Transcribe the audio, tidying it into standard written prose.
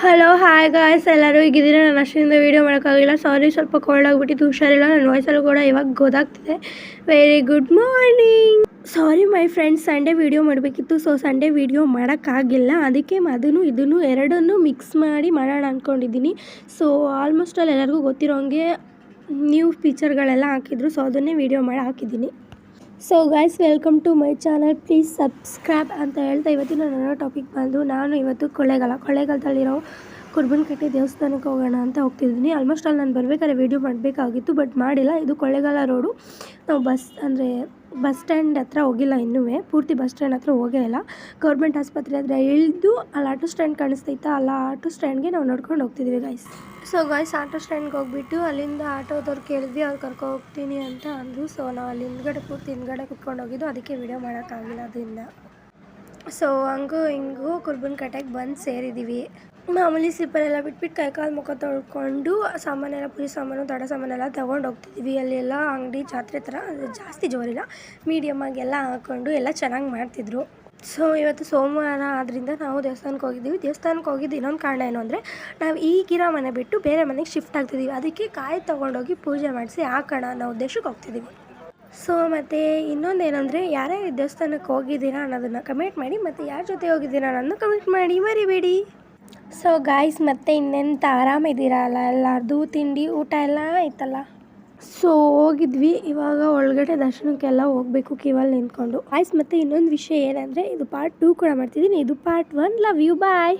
Hello hi guys, ಎಲ್ಲರೂ ಹೀಗಿದ್ದೀರಾ? ನಾನು ಅಷ್ಟರಿಂದ video ಮಾಡೋಕ್ಕಾಗಿಲ್ಲ, ಸಾರಿ. ಸ್ವಲ್ಪ ಕೋಲ್ಡ್ ಆಗಿಬಿಟ್ಟಿದ್ದು, ಹುಷಾರಿಲ್ಲ. ನನ್ನ ವಾಯ್ಸಲ್ಲೂ ಕೂಡ ಇವಾಗ ಗೊತ್ತಾಗ್ತಿದೆ. Very good morning. Sorry my friends, Sunday video ಮಾಡಬೇಕಿತ್ತು. ಸೊ ಸಂಡೇ ವೀಡಿಯೋ ಮಾಡೋಕ್ಕಾಗಿಲ್ಲ. ಅದಕ್ಕೆ ಅದನ್ನು ಇದನ್ನು ಎರಡನ್ನೂ ಮಿಕ್ಸ್ ಮಾಡಿ ಮಾಡೋಣ ಅಂದ್ಕೊಂಡಿದ್ದೀನಿ. ಸೊ ಆಲ್ಮೋಸ್ಟ್ ಅಲ್ಲಿ ಎಲ್ಲರಿಗೂ ಗೊತ್ತಿರೋ ಹಂಗೆ ನ್ಯೂ ಫೀಚರ್ಗಳೆಲ್ಲ ಹಾಕಿದ್ರು. ಸೊ ಅದನ್ನೇ ವೀಡಿಯೋ ಮಾಡಿ ಹಾಕಿದ್ದೀನಿ. So guys, welcome to my channel, please subscribe ಅಂತ ಹೇಳ್ತಾ ಇವತ್ತಿನ ನನ್ನ ಟಾಪಿಕ್ ಬಂದು, ನಾನು ಇವತ್ತು ಕೊಳ್ಳೇಗಾಲದಲ್ಲಿರೋ ಕುರುಬನಕಟ್ಟೆ ದೇವಸ್ಥಾನಕ್ಕೆ ಹೋಗೋಣ ಅಂತ ಹೋಗ್ತಿದ್ದೀನಿ. ಆಲ್ಮೋಸ್ಟ್ ಅಲ್ಲಿ ನಾನು ಬರಬೇಕಾದ್ರೆ ವೀಡಿಯೋ ಮಾಡಬೇಕಾಗಿತ್ತು, ಬಟ್ ಮಾಡಿಲ್ಲ. ಇದು ಕೊಳ್ಳೇಗಾಲ ರೋಡು. ನಾವು ಬಸ್ ಸ್ಟ್ಯಾಂಡ್ ಹತ್ರ ಹೋಗಿಲ್ಲ, ಇನ್ನೂ ಪೂರ್ತಿ ಬಸ್ ಸ್ಟ್ಯಾಂಡ್ ಹತ್ರ ಹೋಗೇ ಇಲ್ಲ. ಗೌರ್ಮೆಂಟ್ ಆಸ್ಪತ್ರೆ ಹತ್ರ ಇಳಿದು ಅಲ್ಲಿ ಆಟೋ ಸ್ಟ್ಯಾಂಡ್ ಕಾಣಿಸ್ತೈತಾ, ಅಲ್ಲ ಆಟೋ ಸ್ಟ್ಯಾಂಡ್ಗೆ ನಾವು ನಡ್ಕೊಂಡು ಹೋಗ್ತಿದ್ದೀವಿ ಗೈಸ್. ಸೊ ಗೈಸ್, ಆಟೋ ಸ್ಟ್ಯಾಂಡ್ಗೆ ಹೋಗ್ಬಿಟ್ಟು ಅಲ್ಲಿಂದ ಆಟೋದವ್ರು ಕೇಳಿದ್ವಿ, ಅವ್ರು ಕರ್ಕೊ ಹೋಗ್ತೀನಿ ಅಂತ ಅಂದರು. ಸೊ ನಾವು ಅಲ್ಲಿ ಪೂರ್ತಿ ಹಿಂದ್ಗಡೆ ಕುತ್ಕೊಂಡು ಹೋಗಿದ್ದು, ಅದಕ್ಕೆ ವೀಡಿಯೋ ಮಾಡೋಕ್ಕಾಗಿಲ್ಲ ಅದರಿಂದ. ಸೊ ಹಂಗೂ ಹಿಂಗೂ ಕುರುಬನಕಟ್ಟೆಗೆ ಬಂದು ಸೇರಿದ್ದೀವಿ. ಮಾಮೂಲಿ ಸ್ಲಿಪ್ಪರೆಲ್ಲ ಬಿಟ್ಬಿಟ್ಟು ಕೈಕಾಲು ಮುಖ ತೊಳ್ಕೊಂಡು ಸಾಮಾನೆಲ್ಲ, ಪೂಜೆ ಸಾಮಾನು, ದಡ ಸಾಮಾನೆಲ್ಲ ತೊಗೊಂಡು ಹೋಗ್ತಿದ್ವಿ. ಅಲ್ಲೆಲ್ಲ ಅಂಗಡಿ ಜಾತ್ರೆ ಥರ, ಅದು ಜಾಸ್ತಿ ಜೋರಿಲ್ಲ, ಮೀಡಿಯಮ್ಮಾಗೆಲ್ಲ ಹಾಕ್ಕೊಂಡು ಎಲ್ಲ ಚೆನ್ನಾಗಿ ಮಾಡ್ತಿದ್ರು. ಸೊ ಇವತ್ತು ಸೋಮವಾರ ಆದ್ದರಿಂದ ನಾವು ದೇವಸ್ಥಾನಕ್ಕೆ ಹೋಗಿದ್ದೀವಿ. ದೇವಸ್ಥಾನಕ್ಕೆ ಹೋಗಿದ್ದು ಇನ್ನೊಂದು ಕಾರಣ ಏನು ಅಂದರೆ, ನಾವು ಈಗಿರೋ ಮನೆ ಬಿಟ್ಟು ಬೇರೆ ಮನೆಗೆ ಶಿಫ್ಟ್ ಆಗ್ತಿದ್ದೀವಿ. ಅದಕ್ಕೆ ಕಾಯಿ ತೊಗೊಂಡೋಗಿ ಪೂಜೆ ಮಾಡಿಸಿ ಹಾಕೋಣ ಅನ್ನೋ ಉದ್ದೇಶಕ್ಕೆ ಹೋಗ್ತಿದ್ದೀವಿ. ಸೊ ಮತ್ತು ಇನ್ನೊಂದೇನೆಂದರೆ, ಯಾರೇ ದೇವಸ್ಥಾನಕ್ಕೆ ಹೋಗಿದ್ದೀರಾ ಅನ್ನೋದನ್ನು ಕಮೆಂಟ್ ಮಾಡಿ, ಮತ್ತು ಯಾರ ಜೊತೆ ಹೋಗಿದ್ದೀರಾ ಅನ್ನೋದನ್ನು ಕಮೆಂಟ್ ಮಾಡಿ ಮರಿಬೇಡಿ. ಸೊ ಗಾಯ್ಸ್, ಮತ್ತೆ ಇನ್ನೆಂತ ಆರಾಮಿದ್ದೀರಾ ಅಲ್ಲ? ಎಲ್ಲರದು ತಿಂಡಿ ಊಟ ಎಲ್ಲ ಆಯ್ತಲ್ಲ? ಸೊ ಹೋಗಿದ್ವಿ. ಇವಾಗ ಒಳಗಡೆ ದರ್ಶನಕ್ಕೆಲ್ಲ ಹೋಗಬೇಕು ಕ್ಯೂವಲ್ಲಿ ನಿಂತ್ಕೊಂಡು. ಗಾಯ್ಸ್, ಮತ್ತು ಇನ್ನೊಂದು ವಿಷಯ ಏನಂದರೆ, ಇದು ಪಾರ್ಟ್ 2 ಕೂಡ ಮಾಡ್ತಿದ್ದೀನಿ. ಇದು ಪಾರ್ಟ್ 1. Love you, bye.